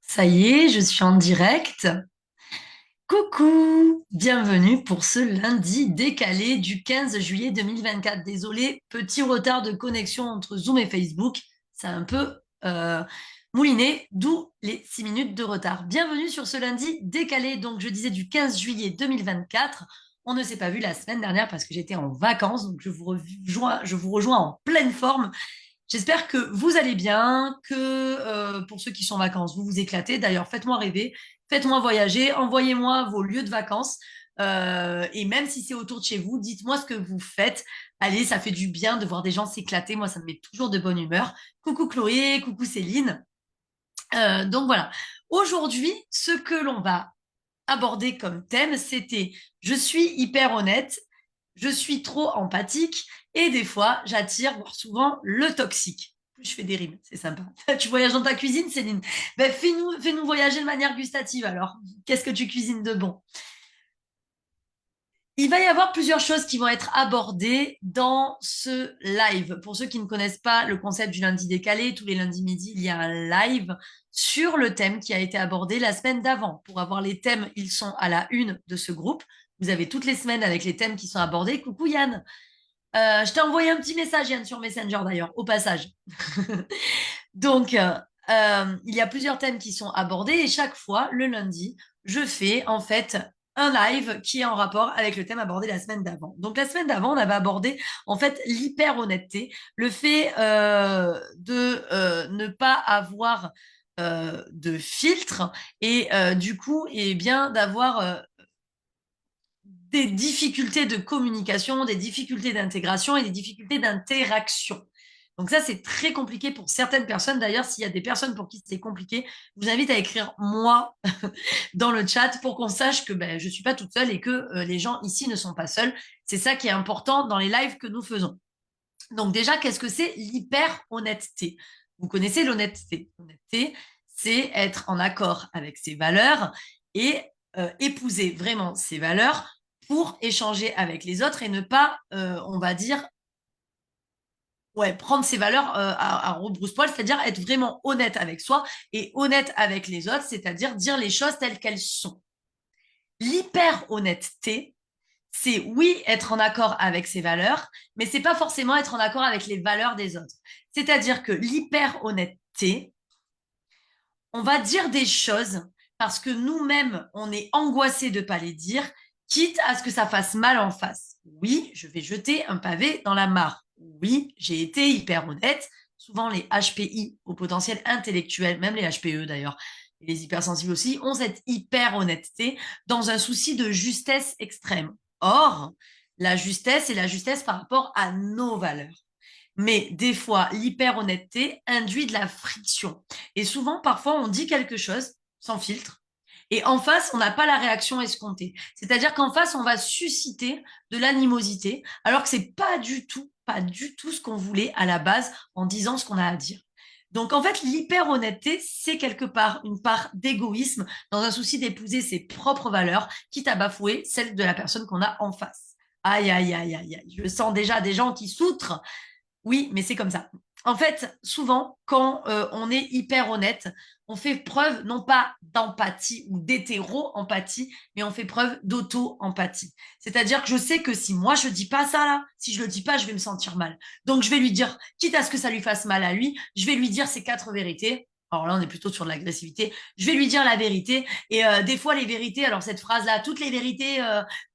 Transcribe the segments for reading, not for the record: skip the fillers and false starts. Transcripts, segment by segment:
Ça y est, je suis en direct. Coucou, bienvenue pour ce lundi décalé du 15 juillet 2024. Désolé, petit retard de connexion entre Zoom et Facebook. Ça a un peu mouliné, d'où les 6 minutes de retard. Bienvenue sur ce lundi décalé, donc je disais du 15 juillet 2024. On ne s'est pas vu la semaine dernière parce que j'étais en vacances, donc je vous rejoins en pleine forme. J'espère que vous allez bien, que pour ceux qui sont en vacances, vous vous éclatez. D'ailleurs, faites-moi rêver, faites-moi voyager, envoyez-moi vos lieux de vacances. Et même si c'est autour de chez vous, dites-moi ce que vous faites. Allez, ça fait du bien de voir des gens s'éclater. Moi, ça me met toujours de bonne humeur. Coucou Chloé, coucou Céline. Donc voilà. Aujourd'hui, ce que l'on va aborder comme thème, c'était je suis hyper honnête, je suis trop empathique et des fois, j'attire, voire souvent, le toxique. Je fais des rimes, c'est sympa. Tu voyages dans ta cuisine, Céline? Ben, fais-nous voyager de manière gustative alors. Qu'est-ce que tu cuisines de bon? Il va y avoir plusieurs choses qui vont être abordées dans ce live. Pour ceux qui ne connaissent pas le concept du lundi décalé, tous les lundis midi, il y a un live sur le thème qui a été abordé la semaine d'avant. Pour avoir les thèmes, ils sont à la une de ce groupe. Vous avez toutes les semaines avec les thèmes qui sont abordés. Coucou Yann. Je t'ai envoyé un petit message, Yann, sur Messenger d'ailleurs, au passage. Donc, il y a plusieurs thèmes qui sont abordés et chaque fois, le lundi, je fais en fait un live qui est en rapport avec le thème abordé la semaine d'avant. Donc, la semaine d'avant, on avait abordé en fait l'hyper-honnêteté, le fait de ne pas avoir de filtre et du coup, et bien d'avoir des difficultés de communication, des difficultés d'intégration et des difficultés d'interaction. Donc ça, c'est très compliqué pour certaines personnes. D'ailleurs, s'il y a des personnes pour qui c'est compliqué, je vous invite à écrire moi dans le chat pour qu'on sache que je ne suis pas toute seule et que les gens ici ne sont pas seuls. C'est ça qui est important dans les lives que nous faisons. Donc déjà, qu'est-ce que c'est l'hyper-honnêteté? Vous connaissez l'honnêteté. L'honnêteté, c'est être en accord avec ses valeurs et épouser vraiment ses valeurs pour échanger avec les autres et ne pas, on va dire, ouais, prendre ses valeurs à rebrousse-poil, c'est-à-dire être vraiment honnête avec soi et honnête avec les autres, c'est-à-dire dire les choses telles qu'elles sont. L'hyper-honnêteté, c'est oui, être en accord avec ses valeurs, mais c'est pas forcément être en accord avec les valeurs des autres. C'est-à-dire que l'hyper-honnêteté, on va dire des choses parce que nous-mêmes, on est angoissés de pas les dire, quitte à ce que ça fasse mal en face. Oui, je vais jeter un pavé dans la mare. Oui, j'ai été hyper honnête. Souvent, les HPI au potentiel intellectuel, même les HPE d'ailleurs, et les hypersensibles aussi, ont cette hyper honnêteté dans un souci de justesse extrême. Or, la justesse est la justesse par rapport à nos valeurs. Mais des fois, l'hyper-honnêteté induit de la friction. Et souvent, parfois, on dit quelque chose sans filtre. Et en face, on n'a pas la réaction escomptée. C'est-à-dire qu'en face, on va susciter de l'animosité, alors que c'est pas du tout ce qu'on voulait à la base en disant ce qu'on a à dire. Donc, en fait, l'hyper-honnêteté, c'est quelque part une part d'égoïsme dans un souci d'épouser ses propres valeurs, quitte à bafouer celles de la personne qu'on a en face. Aïe, aïe, aïe, aïe, aïe. Je sens déjà des gens qui s'outrent. Oui, mais c'est comme ça. En fait, souvent, quand on est hyper honnête, on fait preuve non pas d'empathie ou d'hétéro-empathie, mais on fait preuve d'auto-empathie. C'est-à-dire que je sais que si moi je dis pas ça là, si je le dis pas, je vais me sentir mal. Donc je vais lui dire, quitte à ce que ça lui fasse mal à lui, je vais lui dire ces quatre vérités. Alors là, on est plutôt sur de l'agressivité. Je vais lui dire la vérité. Et des fois, les vérités, alors cette phrase-là, toutes les vérités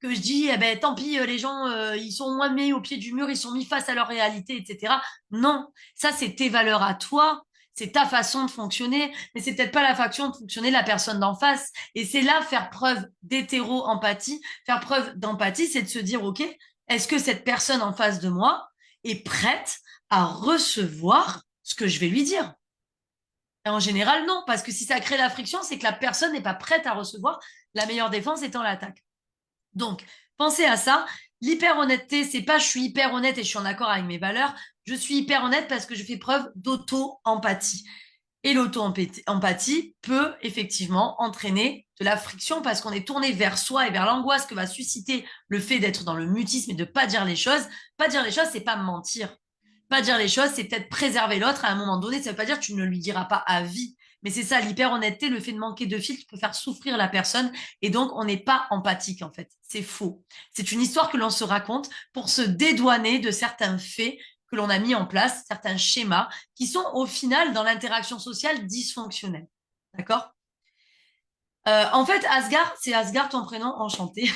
que je dis, eh ben, tant pis, les gens, ils sont moins mis au pied du mur, ils sont mis face à leur réalité, etc. Non, ça, c'est tes valeurs à toi, c'est ta façon de fonctionner, mais c'est peut-être pas la façon de fonctionner de la personne d'en face. Et c'est là faire preuve d'hétéro-empathie. Faire preuve d'empathie, c'est de se dire, OK, est-ce que cette personne en face de moi est prête à recevoir ce que je vais lui dire? Et en général, non, parce que si ça crée la friction, c'est que la personne n'est pas prête à recevoir, la meilleure défense étant l'attaque. Donc, pensez à ça. L'hyper-honnêteté, c'est pas je suis hyper honnête et je suis en accord avec mes valeurs. Je suis hyper honnête parce que je fais preuve d'auto-empathie. Et l'auto-empathie peut effectivement entraîner de la friction parce qu'on est tourné vers soi et vers l'angoisse que va susciter le fait d'être dans le mutisme et de ne pas dire les choses. Pas dire les choses, c'est pas mentir. Pas dire les choses, c'est peut-être préserver l'autre à un moment donné. Ça veut pas dire que tu ne lui diras pas à vie. Mais c'est ça, l'hyper-honnêteté, le fait de manquer de filtre peut faire souffrir la personne et donc on n'est pas empathique en fait. C'est faux. C'est une histoire que l'on se raconte pour se dédouaner de certains faits que l'on a mis en place, certains schémas qui sont au final dans l'interaction sociale dysfonctionnels. D'accord? En fait, Asgard, c'est Asgard ton prénom, enchanté.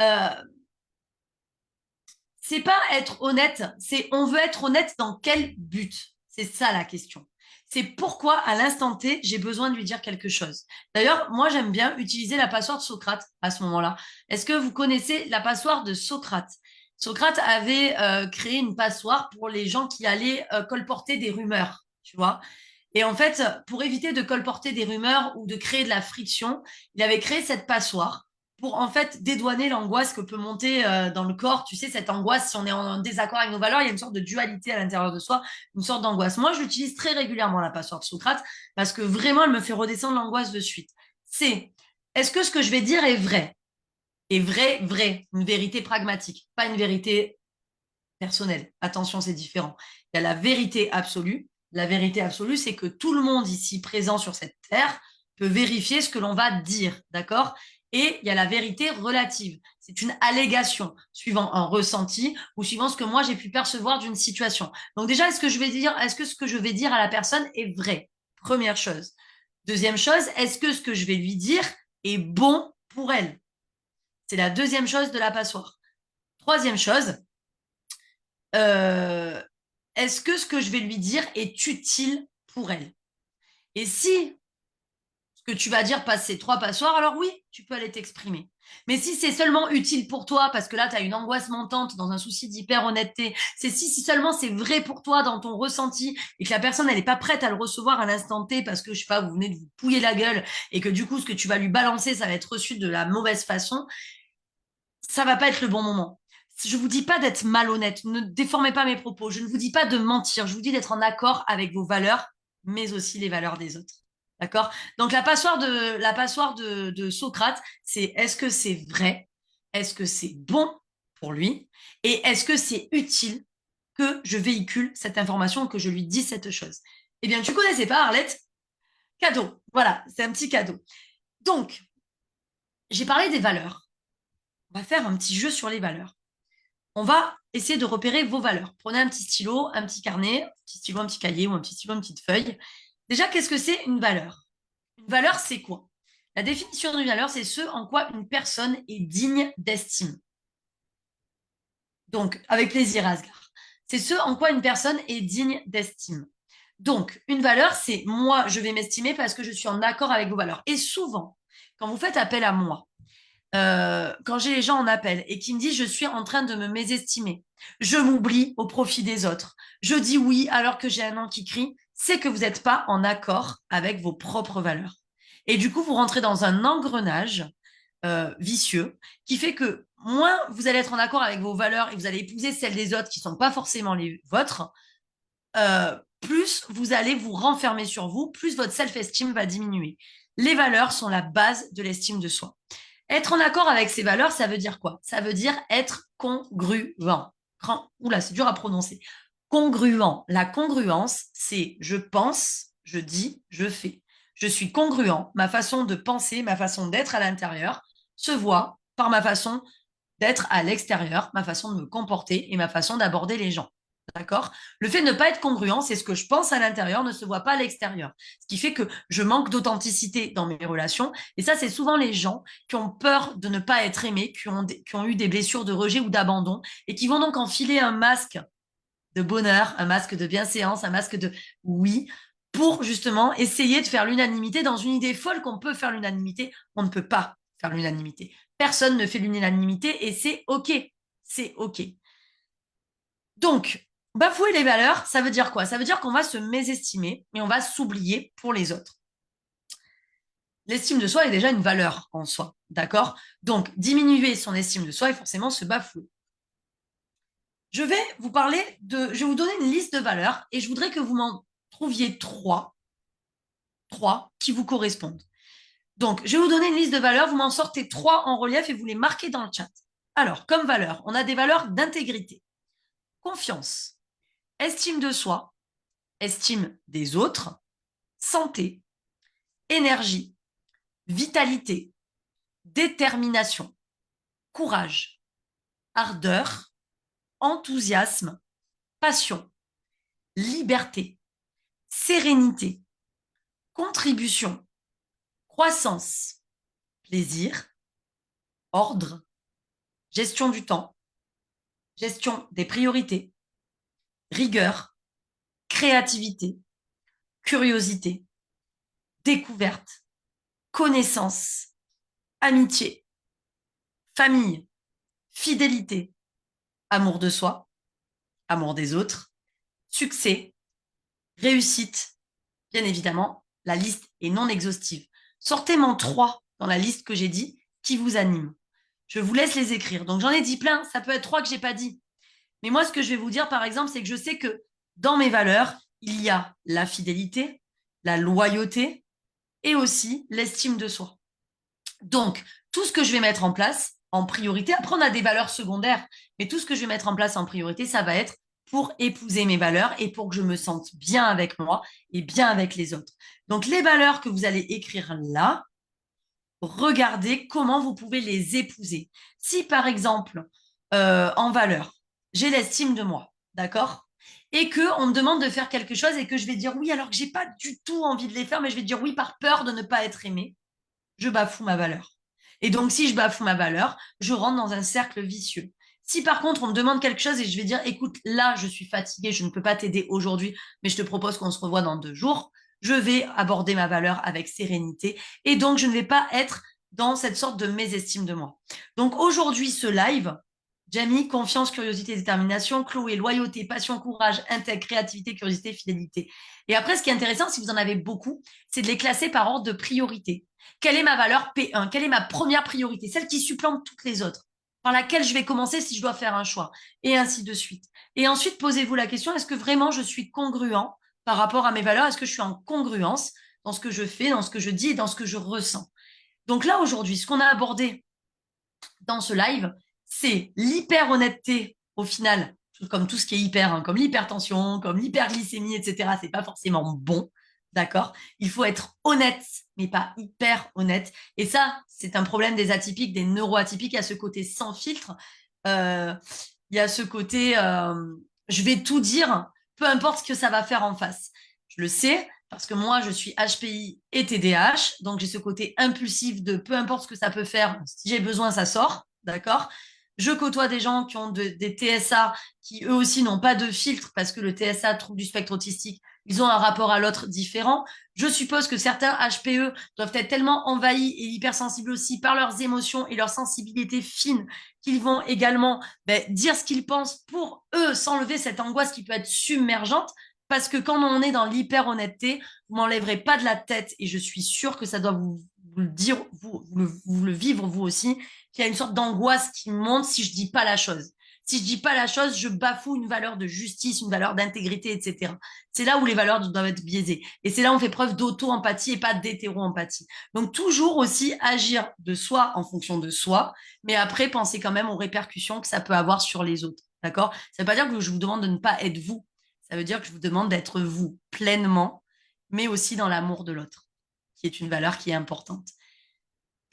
Euh, c'est pas être honnête, c'est on veut être honnête dans quel but? C'est ça la question. C'est pourquoi à l'instant T, j'ai besoin de lui dire quelque chose. D'ailleurs, moi j'aime bien utiliser la passoire de Socrate à ce moment-là. Est-ce que vous connaissez la passoire de Socrate? Socrate avait créé une passoire pour les gens qui allaient colporter des rumeurs, tu vois. Et en fait, pour éviter de colporter des rumeurs ou de créer de la friction, il avait créé cette passoire pour en fait dédouaner l'angoisse que peut monter dans le corps. Tu sais, cette angoisse, si on est en désaccord avec nos valeurs, il y a une sorte de dualité à l'intérieur de soi, une sorte d'angoisse. Moi, j'utilise très régulièrement la passoire de Socrate parce que vraiment, elle me fait redescendre l'angoisse de suite. C'est, est-ce que ce que je vais dire est vrai? Est vrai, vrai, une vérité pragmatique, pas une vérité personnelle. Attention, c'est différent. Il y a la vérité absolue. La vérité absolue, c'est que tout le monde ici présent sur cette terre peut vérifier ce que l'on va dire, d'accord? Et il y a la vérité relative. C'est une allégation suivant un ressenti ou suivant ce que moi j'ai pu percevoir d'une situation. Donc déjà, est-ce que ce que je vais dire à la personne est vrai? Première chose. Deuxième chose, est-ce que ce que je vais lui dire est bon pour elle? C'est la deuxième chose de la passoire. Troisième chose, euh, est-ce que ce que je vais lui dire est utile pour elle? Et si ce que tu vas dire passe ces trois passoires, alors oui, tu peux aller t'exprimer. Mais si c'est seulement utile pour toi, parce que là, tu as une angoisse montante dans un souci d'hyper-honnêteté, c'est si seulement c'est vrai pour toi dans ton ressenti et que la personne, elle n'est pas prête à le recevoir à l'instant T parce que, je sais pas, vous venez de vous pouiller la gueule et que du coup, ce que tu vas lui balancer, ça va être reçu de la mauvaise façon, ça va pas être le bon moment. Je vous dis pas d'être malhonnête, ne déformez pas mes propos, je ne vous dis pas de mentir, je vous dis d'être en accord avec vos valeurs, mais aussi les valeurs des autres. D'accord? Donc la passoire de Socrate, c'est est-ce que c'est vrai? Est-ce que c'est bon pour lui? Et est-ce que c'est utile que je véhicule cette information, que je lui dise cette chose? Eh bien, tu connaissais pas, Arlette? Cadeau. Voilà, c'est un petit cadeau. Donc, j'ai parlé des valeurs. On va faire un petit jeu sur les valeurs. On va essayer de repérer vos valeurs. Prenez un petit stylo, un petit carnet, un petit stylo, un petit cahier ou un petit stylo, une petite feuille. Déjà, qu'est-ce que c'est une valeur? Une valeur, c'est quoi? La définition d'une valeur, c'est ce en quoi une personne est digne d'estime. Donc, avec plaisir, Asgard. C'est ce en quoi une personne est digne d'estime. Donc, une valeur, c'est moi, je vais m'estimer parce que je suis en accord avec vos valeurs. Et souvent, quand vous faites appel à moi, quand j'ai les gens en appel et qui me disent je suis en train de me mésestimer, je m'oublie au profit des autres, je dis oui alors que j'ai un an qui crie, c'est que vous n'êtes pas en accord avec vos propres valeurs. Et du coup, vous rentrez dans un engrenage vicieux qui fait que moins vous allez être en accord avec vos valeurs et vous allez épouser celles des autres qui ne sont pas forcément les vôtres, plus vous allez vous renfermer sur vous, plus votre self-esteem va diminuer. Les valeurs sont la base de l'estime de soi. Être en accord avec ses valeurs, ça veut dire quoi? Ça veut dire être congruent. Oula, c'est dur à prononcer. Congruent. La congruence, c'est je pense, je dis, je fais. Je suis congruent. Ma façon de penser, ma façon d'être à l'intérieur se voit par ma façon d'être à l'extérieur, ma façon de me comporter et ma façon d'aborder les gens. D'accord? Le fait de ne pas être congruent, c'est ce que je pense à l'intérieur ne se voit pas à l'extérieur. Ce qui fait que je manque d'authenticité dans mes relations. Et ça, c'est souvent les gens qui ont peur de ne pas être aimés, qui ont eu des blessures de rejet ou d'abandon et qui vont donc enfiler un masque de bonheur, un masque de bienséance, un masque de oui, pour justement essayer de faire l'unanimité dans une idée folle qu'on peut faire l'unanimité. On ne peut pas faire l'unanimité. Personne ne fait l'unanimité et c'est OK. C'est OK. Donc, bafouer les valeurs, ça veut dire quoi? Ça veut dire qu'on va se mésestimer et on va s'oublier pour les autres. L'estime de soi est déjà une valeur en soi, d'accord? Donc, diminuer son estime de soi est forcément se bafouer. Je vais vous donner une liste de valeurs et je voudrais que vous m'en trouviez trois 3 qui vous correspondent. Donc, je vais vous donner une liste de valeurs, vous m'en sortez 3 en relief et vous les marquez dans le chat. Alors, comme valeur, on a des valeurs d'intégrité, confiance, estime de soi, estime des autres, santé, énergie, vitalité, détermination, courage, ardeur, enthousiasme, passion, liberté, sérénité, contribution, croissance, plaisir, ordre, gestion du temps, gestion des priorités, rigueur, créativité, curiosité, découverte, connaissance, amitié, famille, fidélité, amour de soi, amour des autres, succès, réussite. Bien évidemment, la liste est non exhaustive. Sortez-moi 3 dans la liste que j'ai dit qui vous anime. Je vous laisse les écrire. Donc j'en ai dit plein, ça peut être 3 que j'ai pas dit. Mais moi, ce que je vais vous dire, par exemple, c'est que je sais que dans mes valeurs, il y a la fidélité, la loyauté et aussi l'estime de soi. Donc, tout ce que je vais mettre en place en priorité, après on a des valeurs secondaires, mais tout ce que je vais mettre en place en priorité, ça va être pour épouser mes valeurs et pour que je me sente bien avec moi et bien avec les autres. Donc, les valeurs que vous allez écrire là, regardez comment vous pouvez les épouser. Si, par exemple, en valeur, j'ai l'estime de moi, d'accord? Et qu'on me demande de faire quelque chose et que je vais dire oui alors que j'ai pas du tout envie de les faire, mais je vais dire oui par peur de ne pas être aimé, je bafoue ma valeur. Et donc, si je bafoue ma valeur, je rentre dans un cercle vicieux. Si par contre, on me demande quelque chose et je vais dire, écoute, là, je suis fatiguée, je ne peux pas t'aider aujourd'hui, mais je te propose qu'on se revoie dans 2 jours, je vais aborder ma valeur avec sérénité et donc je ne vais pas être dans cette sorte de mésestime de moi. Donc aujourd'hui, ce live, Jamie, confiance, curiosité, détermination, Chloé, loyauté, passion, courage, intègre, créativité, curiosité, fidélité. Et après, ce qui est intéressant, si vous en avez beaucoup, c'est de les classer par ordre de priorité. Quelle est ma valeur P1? Quelle est ma première priorité? Celle qui supplante toutes les autres, par laquelle je vais commencer si je dois faire un choix, et ainsi de suite. Et ensuite, posez-vous la question, est-ce que vraiment je suis congruent par rapport à mes valeurs? Est-ce que je suis en congruence dans ce que je fais, dans ce que je dis et dans ce que je ressens? Donc là, aujourd'hui, ce qu'on a abordé dans ce live, c'est l'hyper-honnêteté, au final, comme tout ce qui est hyper, hein, comme l'hypertension, comme l'hyperglycémie, etc., c'est pas forcément bon, d'accord? Il faut être honnête, mais pas hyper honnête. Et ça, c'est un problème des atypiques, des neuroatypiques. Il y a ce côté sans filtre. Il y a ce côté, je vais tout dire, peu importe ce que ça va faire en face. Je le sais, parce que moi, je suis HPI et TDAH, donc j'ai ce côté impulsif de peu importe ce que ça peut faire, si j'ai besoin, ça sort, d'accord? Je côtoie des gens qui ont des TSA qui eux aussi n'ont pas de filtre parce que le TSA, trouble du spectre autistique, ils ont un rapport à l'autre différent. Je suppose que certains HPE doivent être tellement envahis et hypersensibles aussi par leurs émotions et leur sensibilité fine qu'ils vont également dire ce qu'ils pensent pour eux s'enlever cette angoisse qui peut être submergente. Parce que quand on est dans l'hyper-honnêteté, vous m'enlèverez pas de la tête et je suis sûre que ça doit vous le dire, vous le vivre vous aussi, qu'il y a une sorte d'angoisse qui monte si je dis pas la chose. Si je dis pas la chose, je bafoue une valeur de justice, une valeur d'intégrité, etc. C'est là où les valeurs doivent être biaisées. Et c'est là où on fait preuve d'auto-empathie et pas d'hétéro-empathie. Donc toujours aussi agir de soi en fonction de soi, mais après penser quand même aux répercussions que ça peut avoir sur les autres. D'accord? Ça veut pas dire que je vous demande de ne pas être vous. Ça veut dire que je vous demande d'être vous pleinement, mais aussi dans l'amour de l'autre, qui est une valeur qui est importante.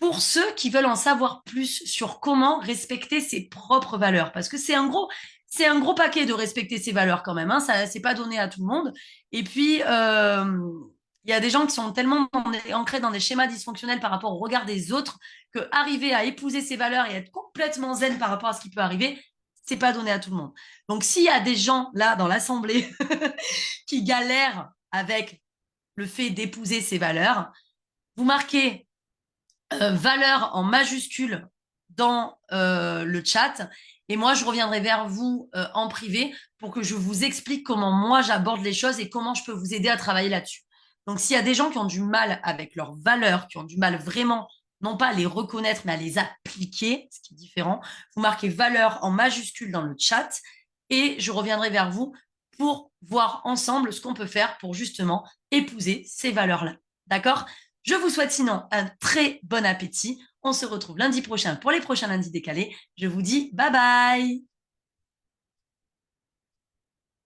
Pour ceux qui veulent en savoir plus sur comment respecter ses propres valeurs, parce que c'est un gros paquet de respecter ses valeurs quand même, hein, ça c'est pas donné à tout le monde. Et puis il y a des gens qui sont tellement ancrés dans des schémas dysfonctionnels par rapport au regard des autres que arriver à épouser ses valeurs et être complètement zen par rapport à ce qui peut arriver, c'est pas donné à tout le monde. Donc s'il y a des gens là dans l'assemblée qui galèrent avec le fait d'épouser ses valeurs, vous marquez valeur en majuscule dans le chat. Et moi, je reviendrai vers vous en privé pour que je vous explique comment moi j'aborde les choses et comment je peux vous aider à travailler là-dessus. Donc, s'il y a des gens qui ont du mal avec leurs valeurs, qui ont du mal vraiment, non pas à les reconnaître, mais à les appliquer, ce qui est différent, vous marquez valeur en majuscule dans le chat et je reviendrai vers vous pour voir ensemble ce qu'on peut faire pour justement épouser ces valeurs-là. D'accord? Je vous souhaite sinon un très bon appétit. On se retrouve lundi prochain pour les prochains lundis décalés. Je vous dis bye bye.